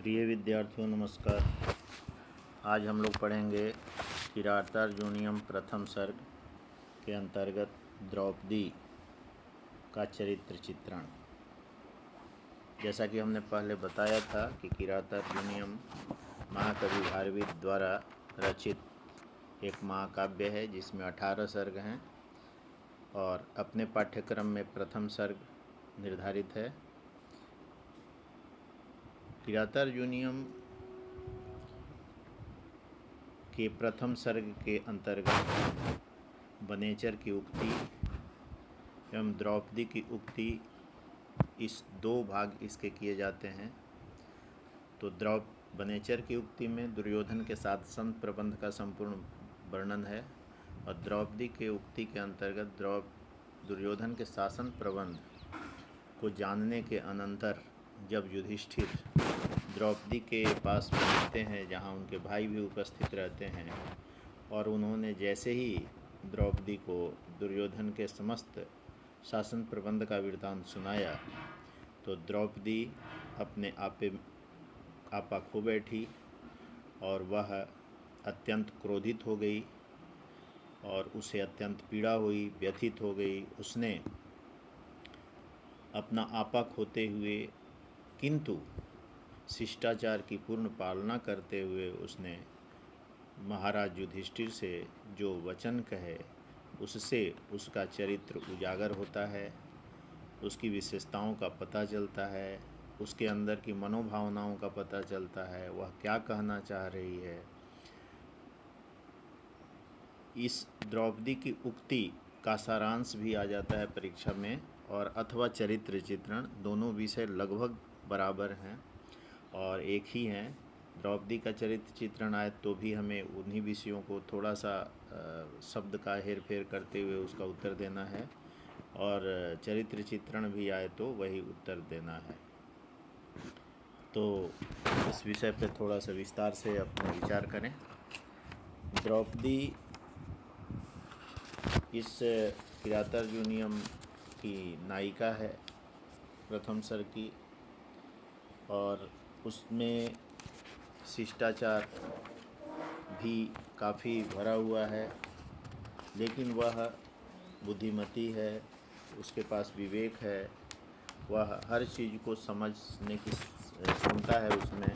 प्रिय विद्यार्थियों नमस्कार। आज हम लोग पढ़ेंगे किरातार्जुनीयम प्रथम सर्ग के अंतर्गत द्रौपदी का चरित्र चित्रण। जैसा कि हमने पहले बताया था कि किरातार्जुनीयम महाकवि भारवी द्वारा रचित एक महाकाव्य है जिसमें 18 सर्ग हैं और अपने पाठ्यक्रम में प्रथम सर्ग निर्धारित है। किरातार्जुनीयम के प्रथम सर्ग के अंतर्गत बनेचर की उक्ति एवं द्रौपदी की उक्ति, इस दो भाग इसके किए जाते हैं। तो बनेचर की उक्ति में दुर्योधन के शासन प्रबंध का संपूर्ण वर्णन है और द्रौपदी के उक्ति के अंतर्गत दुर्योधन के शासन प्रबंध को जानने के अनंतर जब युधिष्ठिर द्रौपदी के पास पहुँचते हैं जहाँ उनके भाई भी उपस्थित रहते हैं और उन्होंने जैसे ही द्रौपदी को दुर्योधन के समस्त शासन प्रबंध का वृत्तांत सुनाया तो द्रौपदी अपने आपा खो बैठी और वह अत्यंत क्रोधित हो गई और उसे अत्यंत पीड़ा हुई, व्यथित हो गई। उसने अपना आपा खोते हुए किंतु शिष्टाचार की पूर्ण पालना करते हुए उसने महाराज युधिष्ठिर से जो वचन कहे उससे उसका चरित्र उजागर होता है, उसकी विशेषताओं का पता चलता है, उसके अंदर की मनोभावनाओं का पता चलता है, वह क्या कहना चाह रही है। इस द्रौपदी की उक्ति का सारांश भी आ जाता है परीक्षा में और अथवा चरित्र चित्रण, दोनों विषय लगभग बराबर हैं और एक ही हैं। द्रौपदी का चरित्र चित्रण आए तो भी हमें उन्हीं विषयों को थोड़ा सा शब्द का हेर फेर करते हुए उसका उत्तर देना है और चरित्र चित्रण भी आए तो वही उत्तर देना है। तो इस विषय पर थोड़ा सा विस्तार से अपना विचार करें। द्रौपदी इस किरातार्जुनीयम की नायिका है प्रथम सर्ग की और उसमें शिष्टाचार भी काफ़ी भरा हुआ है, लेकिन वह बुद्धिमती है, उसके पास विवेक है, वह हर चीज़ को समझने की क्षमता है उसमें।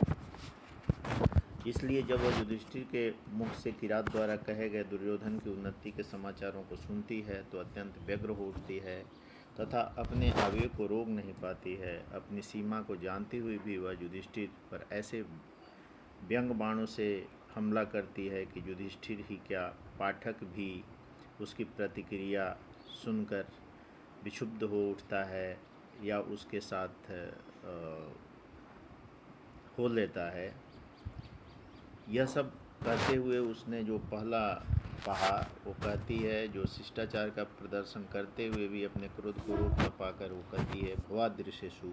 इसलिए जब वह युधिष्ठिर के मुख से किरात द्वारा कहे गए दुर्योधन की उन्नति के समाचारों को सुनती है तो अत्यंत व्यग्र हो उठती है तथा अपने आवेग को रोक नहीं पाती है। अपनी सीमा को जानती हुई भी वह युधिष्ठिर पर ऐसे व्यंग बाणों से हमला करती है कि युधिष्ठिर ही क्या, पाठक भी उसकी प्रतिक्रिया सुनकर विक्षुब्ध हो उठता है या उसके साथ हो लेता है। यह सब कहते हुए उसने जो पहला कहा वो कहती है, जो शिष्टाचार का प्रदर्शन करते हुए भी अपने क्रोध को रोक न पाकर वो कहती है, भवादृशेषु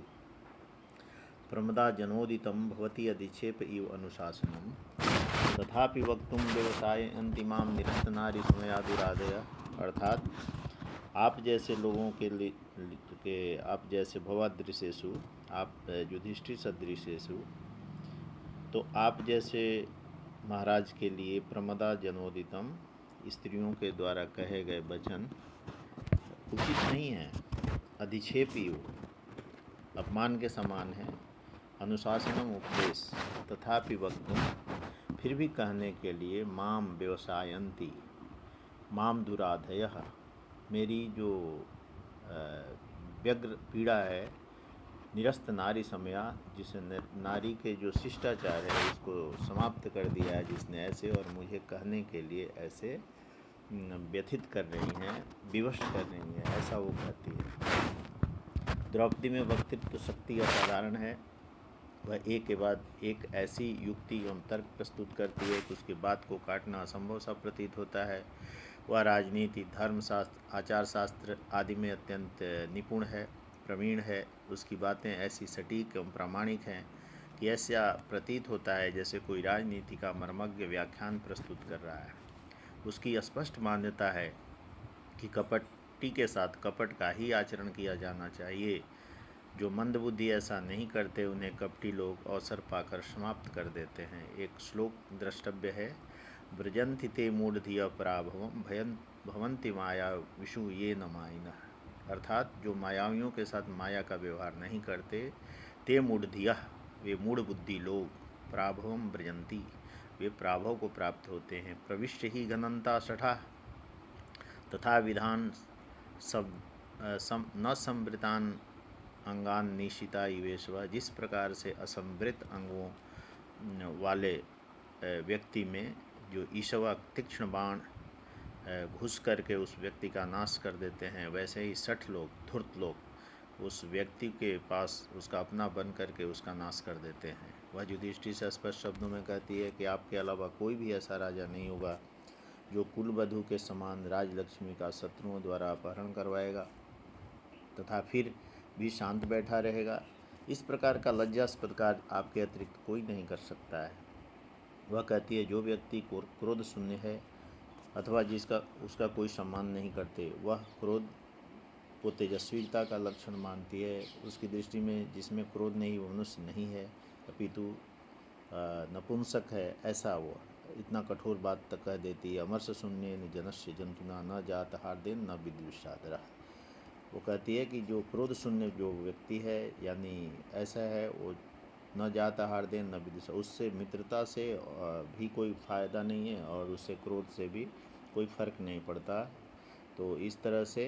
प्रमदा जनोदितं भवति अधिक्षेप इव अनुशासनम तथापि वक्तुम व्यवसाय अंतिमाम निरस्तनारी समयादुरादय। अर्थात आप जैसे लोगों के आप जैसे भवादृशेषु, आप युधिष्ठिर सदृशेषु, तो आप जैसे महाराज के लिए प्रमदा जनोदितम, स्त्रियों के द्वारा कहे गए वचन उचित नहीं है, अधिक्षेपी अपमान के समान है, अनुशासनम उपदेश, तथापि वक्तुम फिर भी कहने के लिए, माम व्यवसायंती माम दुराधयः, मेरी जो व्यग्र पीड़ा है, निरस्त नारी समया, जिसे नारी के जो शिष्टाचार है उसको समाप्त कर दिया है जिसने, ऐसे और मुझे कहने के लिए ऐसे व्यथित कर रही हैं, विवश कर रही हैं, ऐसा वो कहती है। द्रौपदी में वक्तृत्व शक्ति असाधारण है। वह एक के बाद एक ऐसी युक्ति एवं तर्क प्रस्तुत करती है कि उसकी बात को काटना असंभव सा प्रतीत होता है। वह राजनीति, धर्मशास्त्र, आचार शास्त्र आदि में अत्यंत निपुण है, प्रवीण है। उसकी बातें ऐसी सटीक एवं प्रामाणिक हैं कि ऐसा प्रतीत होता है जैसे कोई राजनीति का मर्मज्ञ व्याख्यान प्रस्तुत कर रहा है। उसकी स्पष्ट मान्यता है कि कपटी के साथ कपट का ही आचरण किया जाना चाहिए जो मंदबुद्धि ऐसा नहीं करते उन्हें कपटी लोग अवसर पाकर समाप्त कर देते हैं। एक श्लोक द्रष्टव्य है, व्रजन्ति ते मूढ़धिया पराभवम भयन भवन्ति माया विषु ये न मायिनः। अर्थात जो मायावियों के साथ माया का व्यवहार नहीं करते, ते मूढ़धिया वे मूढ़ बुद्धि लोग, पराभवम व्रजन्ति वे पराभव को प्राप्त होते हैं, प्रविष्ट ही गणन्ता सठा तथा विधान सब न संवृतान अंगान निशिता इवेशवा। जिस प्रकार से असंवृत अंगों वाले व्यक्ति में जो ईशवा तीक्ष्ण बाण घुस करके उस व्यक्ति का नाश कर देते हैं, वैसे ही सठ लोग धूर्त लोग उस व्यक्ति के पास उसका अपना बन करके उसका नाश कर देते हैं। वह युधिष्ठिर से स्पष्ट शब्दों में कहती है कि आपके अलावा कोई भी ऐसा राजा नहीं होगा जो कुलवधू के समान राजलक्ष्मी का शत्रुओं द्वारा अपहरण करवाएगा तथा फिर भी शांत बैठा रहेगा। इस प्रकार का लज्जास्पद कार्य आपके अतिरिक्त कोई नहीं कर सकता है। वह कहती है, जो व्यक्ति क्रोध शून्य है अथवा जिसका उसका कोई सम्मान नहीं करते, वह क्रोध को तेजस्वीता का लक्षण मानती है। उसकी दृष्टि में जिसमें क्रोध नहीं वो मनुष्य नहीं है, अपितु नपुंसक है, ऐसा वो इतना कठोर बात तक कह देती है। अमर्ष शून्य न जनस्य जंतुना न जात हार्देन न विद्विषादरः। वो कहती है कि जो क्रोध शून्य जो व्यक्ति है, यानी ऐसा है, वो न जाता हार्देन न विद्विषा, उससे मित्रता से भी कोई फ़ायदा नहीं है और उससे क्रोध से भी कोई फर्क नहीं पड़ता। तो इस तरह से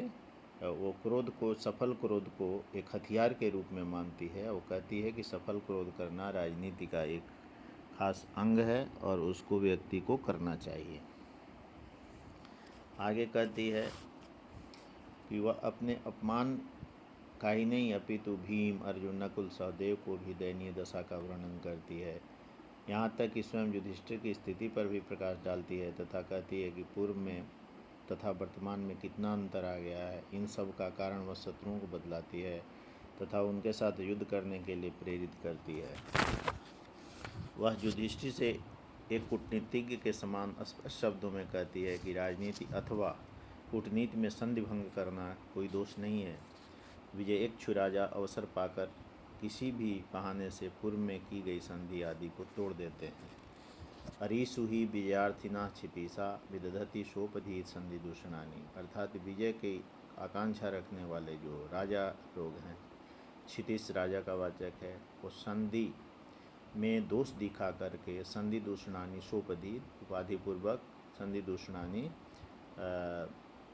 वो क्रोध को, सफल क्रोध को एक हथियार के रूप में मानती है। वो कहती है कि सफल क्रोध करना राजनीति का एक खास अंग है और उसको व्यक्ति को करना चाहिए। आगे कहती है कि वह अपने अपमान का ही नहीं अपितु भीम, अर्जुन, नकुल, सहदेव को भी दयनीय दशा का वर्णन करती है। यहाँ तक कि स्वयं युधिष्ठिर की स्थिति पर भी प्रकाश डालती है तथा कहती है कि पूर्व में तथा वर्तमान में कितना अंतर आ गया है। इन सब का कारण वह शत्रुओं को बतलाती है तथा उनके साथ युद्ध करने के लिए प्रेरित करती है। वह युधिष्ठिर से एक कूटनीतिज्ञ के समान स्पष्ट शब्दों में कहती है कि राजनीति अथवा कूटनीति में संधि भंग करना कोई दोष नहीं है। विजय इच्छु राजा अवसर पाकर किसी भी बहाने से पूर्व में की गई संधि आदि को तोड़ देते हैं। अरीसु ही विजयार्थिना क्षितिशा विदधति सोपधि संधि दूषणानी। अर्थात विजय की आकांक्षा रखने वाले जो राजा लोग हैं, क्षितिश राजा का वाचक है, वो संधि में दोष दिखा करके संधि दूषणानी सोपधि उपाधिपूर्वक संधि दूषणानी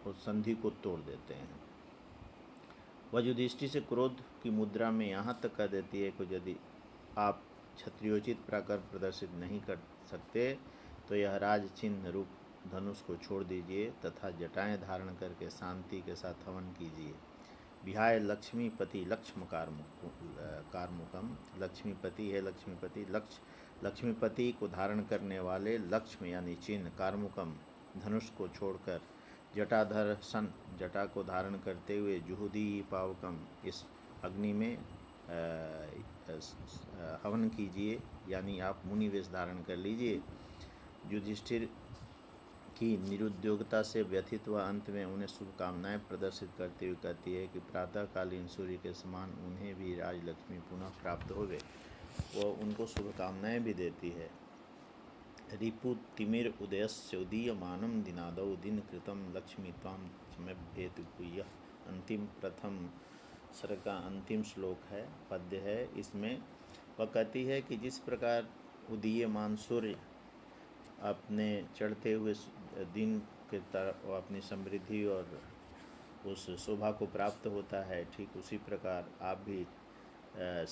उस संधि को तोड़ देते हैं। वह युधिष्ठिर से क्रोध की मुद्रा में यहाँ तक कह देती है कि यदि आप क्षत्रियोचित पराक्रम प्रदर्शित नहीं कर सकते तो यह राज चिन्ह रूप धनुष को छोड़ दीजिए तथा जटाएं धारण करके शांति के साथ हवन कीजिए। विहाय लक्ष्मीपति लक्ष्म कार्मुकम। लक्ष्मीपति है लक्ष्मीपति, लक्ष्मीपति को धारण करने वाले लक्ष्म यानी चिन्ह, कार्मुकम धनुष को छोड़कर, जटाधर सन जटा को धारण करते हुए, जुहुदी पावकम इस अग्नि में हवन कीजिए, यानी आप मुनि वेश धारण कर लीजिए। युधिष्ठिर की निरुद्योगता से व्यथित व अंत में उन्हें शुभकामनाएं प्रदर्शित करते हुए कहती है कि प्रातःकालीन सूर्य के समान उन्हें भी राजलक्ष्मी पुनः प्राप्त हो गए। वो उनको शुभकामनाएं भी देती है। रिपु तिमिर उदयस्य उदीयमानं दिनादौ दिन कृतं लक्ष्मी त्वां समभ्येतु भूयः। अंतिम प्रथम सर्ग का अंतिम श्लोक है, पद्य है। इसमें वह कहती है कि जिस प्रकार उदीयमान सूर्य अपने चढ़ते हुए दिन के तरफ अपनी समृद्धि और उस शोभा को प्राप्त होता है, ठीक उसी प्रकार आप भी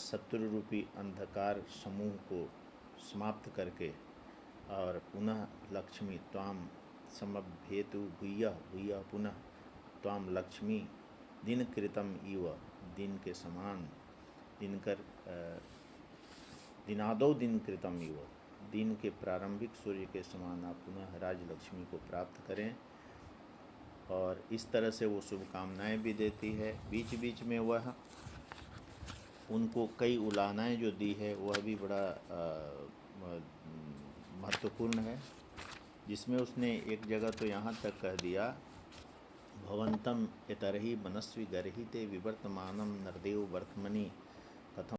शत्रु रूपी अंधकार समूह को समाप्त करके और पुनः लक्ष्मी त्वाम समभ्येतु भूयः भूयः पुनः त्वाम लक्ष्मी दिन कृतम इव दिन के समान, दिनकर दिनादौ दिन कृतम इव दिन के प्रारंभिक सूर्य के समान आप पुनः राजलक्ष्मी को प्राप्त करें। और इस तरह से वो शुभकामनाएं भी देती है। बीच बीच में वह उनको कई उलाहनाएं जो दी है वह भी बड़ा महत्वपूर्ण है, जिसमें उसने एक जगह तो यहाँ तक कह दिया, भवन्तं इतरहि मनस्वी गर्हिते विवर्तमानं नरदेव वर्तमनि